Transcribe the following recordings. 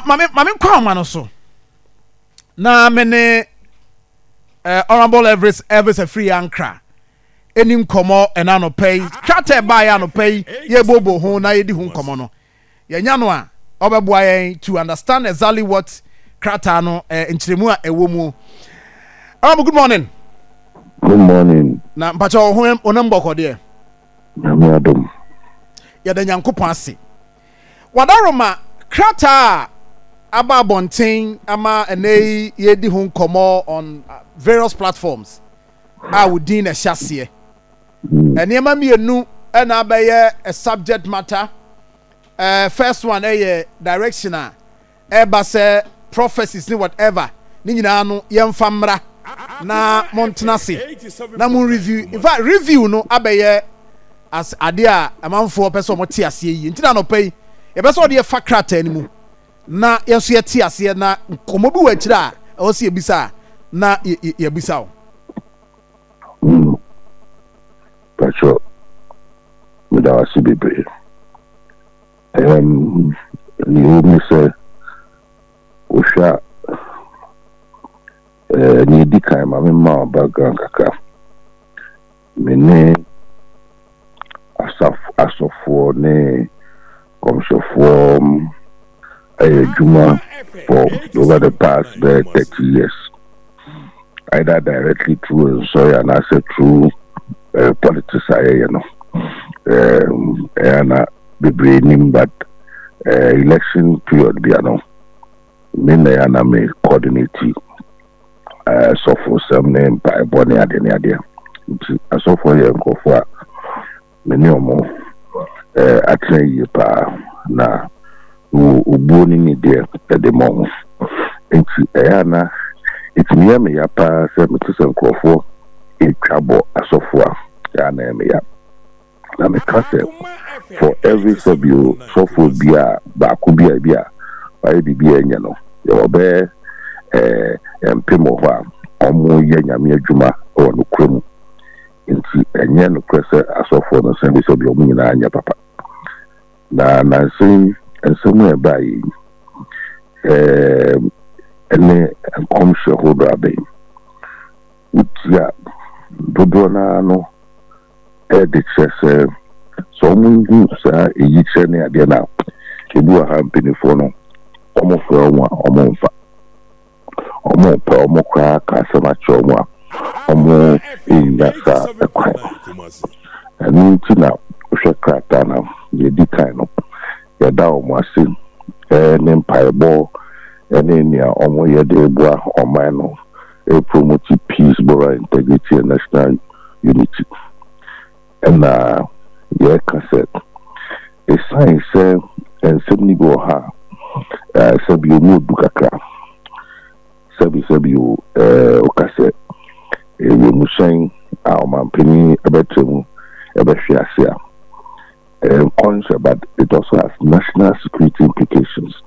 mame kwa ma so na mene honorable Everest free ankra eni nkomo ena no pay chate buy ano pay ye bobo ho na ye di ho nkomo no ye nya no a obeboa yen to understand exactly what krata no nchiremu a ewo mu. Good morning. Good morning. Na mpacha ho onam bokode na me adom ya da nyankopon ase wadaroma krata aba bonten ama enei ye di ho nkomo on various platforms a wodin na hyase eniema mienu na abaye a subject matter. First one directional eba say prophecies ni whatever ni nyina no yemfa mra na montena se na mon review in fact review no abaye as ade a amanfo person mo te ase yi ntina no pay e be so de fa krata ni mu na yeso ye te ase na komobi wa kira a o se ebisa na ye bisa o pacho me da wasi bebe you me say usha ni di kai ma me ma background kaka me asofo ne komshofo juma for over the past 30 years, either directly through and I said through politics and the braining but election period biano me na me coordinate so for some name by boni adenia so for ye nkofo many omo atray pa na uboni ni de mo enti na itimi me ya pa se metuse nkofo etwabo asofo ya na me ya na me kase for every subio so for bia ba ku bia why di bia nya no yo be empemo ho omo ye nyame adwuma o no kwemu nti enye no kwese asofo no se bi so bi omu nyina anya papa na sin ensemu e bai ene komshe hodo abai utia dodo na no de chese so mungu sa eyi chene ade na ebu ha mpinifo no omo fo omo mfa omo pa omo kwa ka sama chomo omo inda sa ekwa anu tina hwe krata na ye di kai no ya da omo ase ne mpaebo ene nia omo ye de bua oman no promote peace, moral integrity and national unity and ye cassette a science and suddenly go ha sabi mu dukaka sabi okase e mu shine our man penny abetremu ebehwiase conscious but it also has national security implications.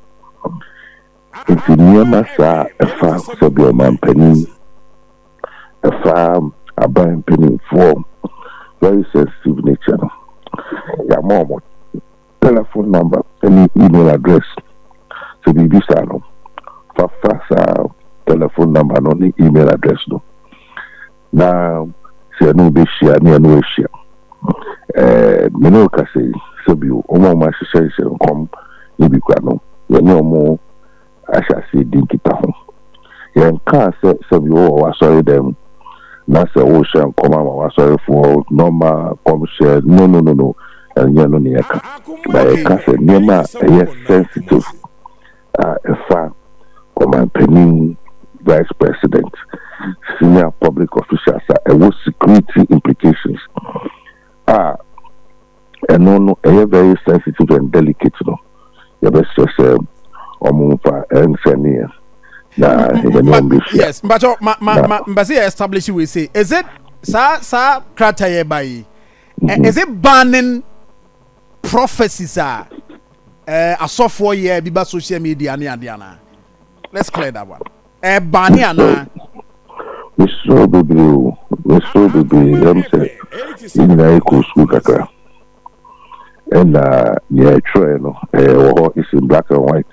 It's near masa efa sabi man penny efa aban penny for very sensitive nature. Ya mom telephone number any email address so be bisa no fa telephone number no ni email address no na se no be share ni no share me no ka say so be o mo ma share kom ni bi kwa no ye ni o mo asha se din kita ho ye nka se so be o wa sorry dem na se o share kom ma wa sorry for normal kom share no and you know niaka by kase niema yes sensitive efa command penning vice president senior public officials with security implications and no very sensitive and delicate no you best say omufa and senior na yes but mbasi establish we say is it sa krata ye by is it banning prophecies a software year biba social media and adiana. Let's clear that one. Baniana. We saw baby, them say, in the echo school kaka. And, yeah, true, it's in black and white.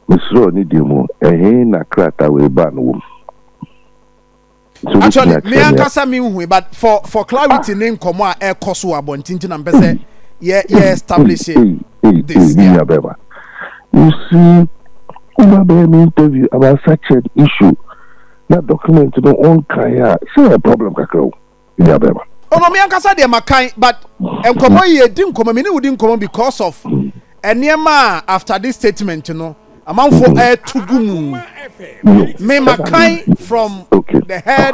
Misro ni demo na krata we ban wo. Actually, me and Kasa me who, but for clarity, name come out air cost abontintin and pese yeah establish this. You see, we interview about such an issue. That document no on kaya. Say a problem kakro. Oh no, me and Kasa de makai, but enkomo ye didn't come. Me no didn't come because of enema after this statement, you know. Amount for air to gumu. Me makai from the head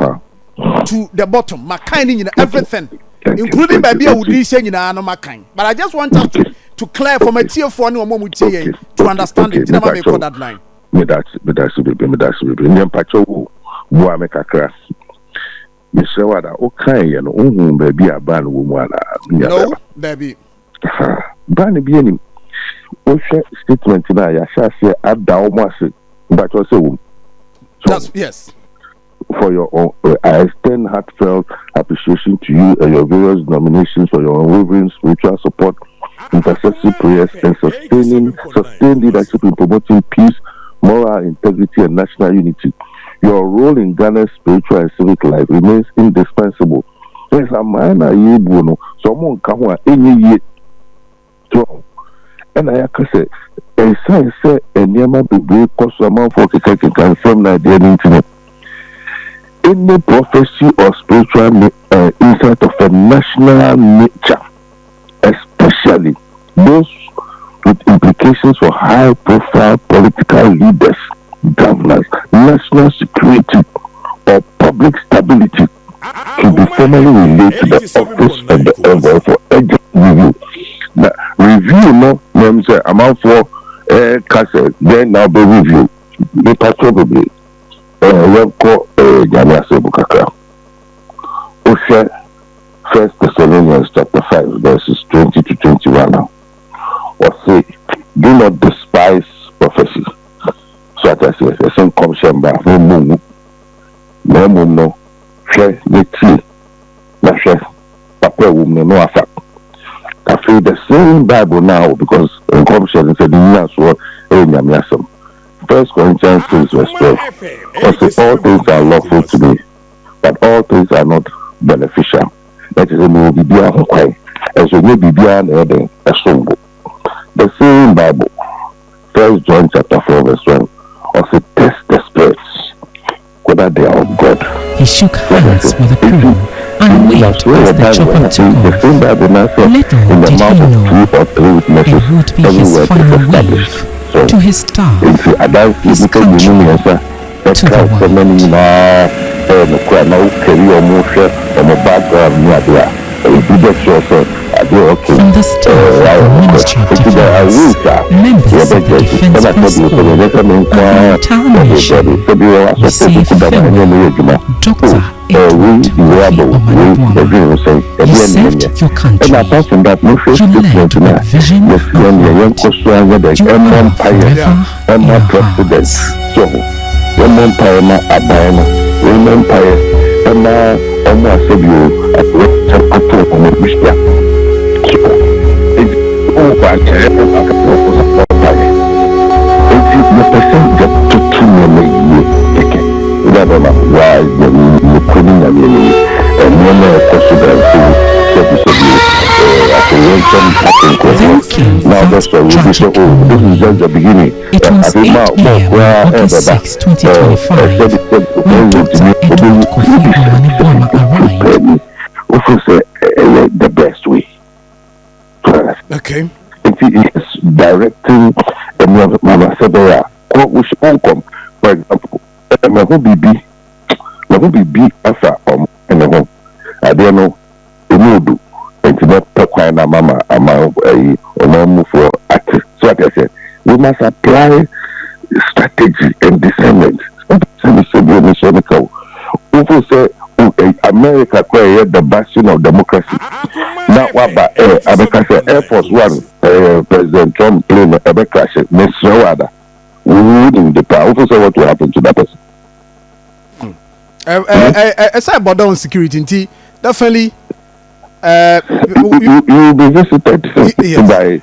to the bottom. Makai in everything, including baby I would say in no makai. But I just want us to clear from a tier for no more to understand it. Never make that line. Me that's me pacho boa make a crass. Me say what okay you know baby a ban woman no baby ban be any statement na ya say ada almost but also that's yes for your own, I extend heartfelt appreciation to you and your various nominations for your unwavering spiritual support, intercessory prayers, and sustained leadership in promoting peace, moral integrity, and national unity. Your role in Ghana's spiritual and civic life remains indispensable. There's a man you know, someone come on any year strong. And I can say, a sign say, and Yama be great cost amount for Kikaki can send the internet. Any prophecy or spiritual insight of a national nature, especially those with implications for high-profile political leaders, governors, national security, or public stability, to be formally related to the office of the envoy for urgent review. Now, review no names amount for cassette, then now be review. They probably Ghana Sebukaka. Osha 1 Thessalonians chapter 5 verses 20 to 21 now. Or say, do not despise prophecy. So as I say, the same commission by no share the tree, no share papa woman no affect. I feel the same Bible now because in commission said the so Nyamiasam. 1 Corinthians 6 verse 12. Also, all things are lawful to me, but all things are not beneficial. That is a new Biblia Hokai, as a new Biblia and a song. The same Bible, 1 John chapter 4 verse 12, also test the spirits, whether they are of God. He shook hands with the crew and waved as the chopper took off. The same Bible now says, in the mouth of 2 or 3 witnesses, it would be his final wave to his staff, his country, to the world. From the staff of the Ministry of Defense, members of the Defense Press Corps, and the entire nation receive farewell. Dr. Edward Omanabwana, you served your country. You led with vision and heart. You are forever in our hearts. Now that's why we say, oh, this is just the beginning. It was 8 a.m. on August 6, 2025, when Dr. Edward Kofi Omanabwana arrived. The best way. Okay. It is directing Mama Sebera. We should come, for example, who be after and home. I don't know. Unudu. And mama move for active. So like I said, we must apply strategy and discernment. People say America created the bastion of democracy. Now what about Air Force One, President Trump plane ever crash it. Mr. Wada, we wouldn't the power. People say what will happen to that person. Aside about down security, definitely. You will be visited by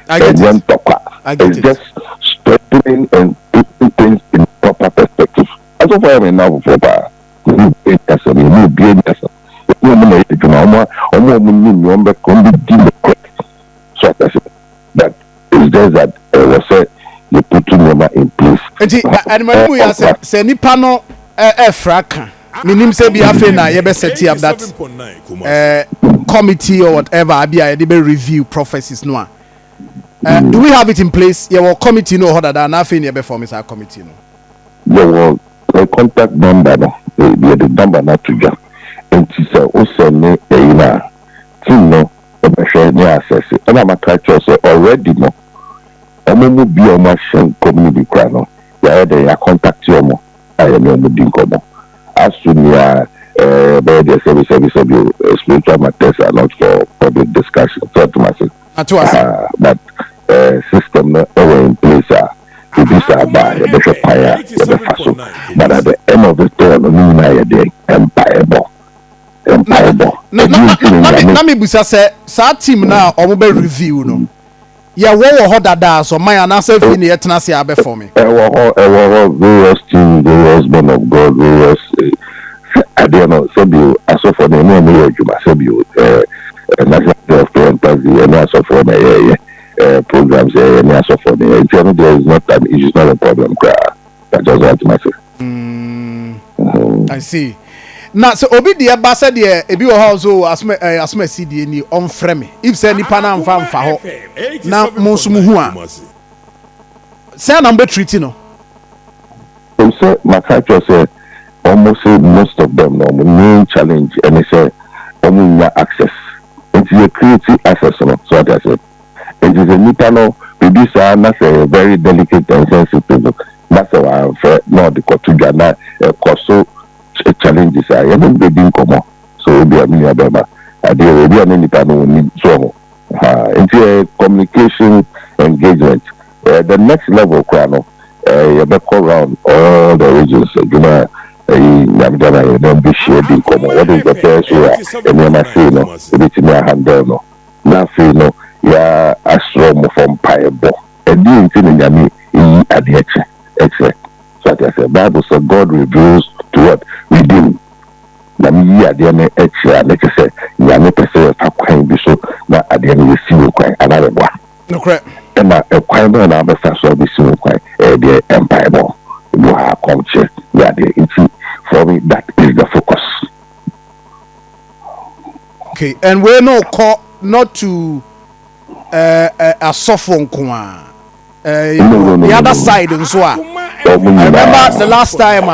a young talker. I get It's it. just strengthening and putting things in proper perspective. As of I now for you be person, you be a person. You know, so that is just that was said you put number in place. And when we are say nipa no fraka. Minim say be afe na ye be set up that committee or whatever abia they be review prophecies no. Do we have it in place? Your committee no other than afe na be form is our committee no. Your contact number no the number na to jam. And she said also ne na team no be share ni access. And I'm catch say already no. Omo bi o ma shen community kra no. Ya dey ya contact you mo. I know mo din ko mo. As soon as the service spiritual matters are not for public discussion. So to myself, but system in place to be by the fire, but at the end of the day, na me busa say team now omo be review no. Yeah, what ho dada so my anasa fi na yetena se abe for me. Various team, various men of God, various I don't know, so you as for the name of you must be national fantasy and as for the programs and as for the there is not an issue, not a problem. That's just what myself. I see. Now, so obi the ambassador there, ebi wo house so asme CD ni on frame. If say nipa na mfa ho. Na mo so mu hu a. Say na mbe treat no. So say my culture say almost most of them no main challenge and they say almost access. It is a creative access no. So that I said. It is a nipa no producer na say very delicate and sensitive. That's why I'm no the kotuga na koso challenges are even being common. So be a million bema. There will be an independent so into communication engagement. The next level crown you back around all the regions, you know, don't be shared in common. What is the first way? And then I say no, it's in your hand no. Now say no, yeah, a strong from piebo. And you in Yami at the etc. So I say Bible says God reveals to what we do. Na me at the end extra let us say you are not person for be so na at the end you see you quite another one. No correct. And na a quite na be so be so quite the empire you have culture yeah the for me that is the focus. Okay, and we no call not to a sophomore kwa. The other side and so on. I remember the last time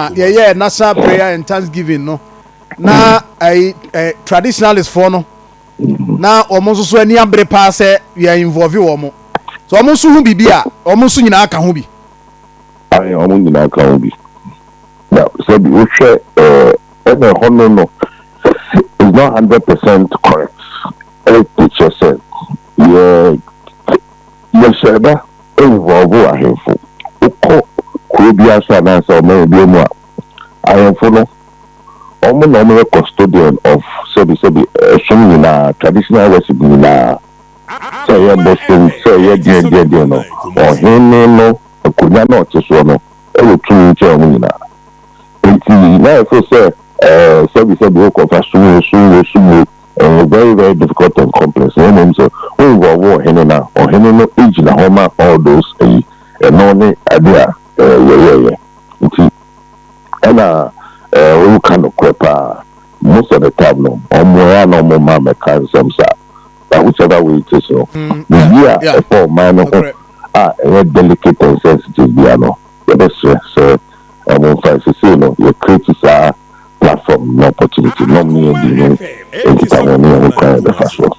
national prayer and thanksgiving no na traditionalist for no na almost so any abre pass we are involved omo so almost hu bibia almost nyina aka hu bi I almost nyina aka hu bi now so we share every no is not 100% correct. Every teacher said you said that involve a handful could be also an answer maybe more. I am for no normal custodian of service in a traditional recipe na say yeah Boston say yeah no or him no could not so no e will too na it na so say service be ko fa sumo very very difficult and complex no so we involve him na or him no age na homa all those no ne idea and we kind of crap most of the time no more mama can some but whichever way it is no for man delicate and sensitive no the best so I'm trying to say no you create a platform no opportunity no me and the kind of the first one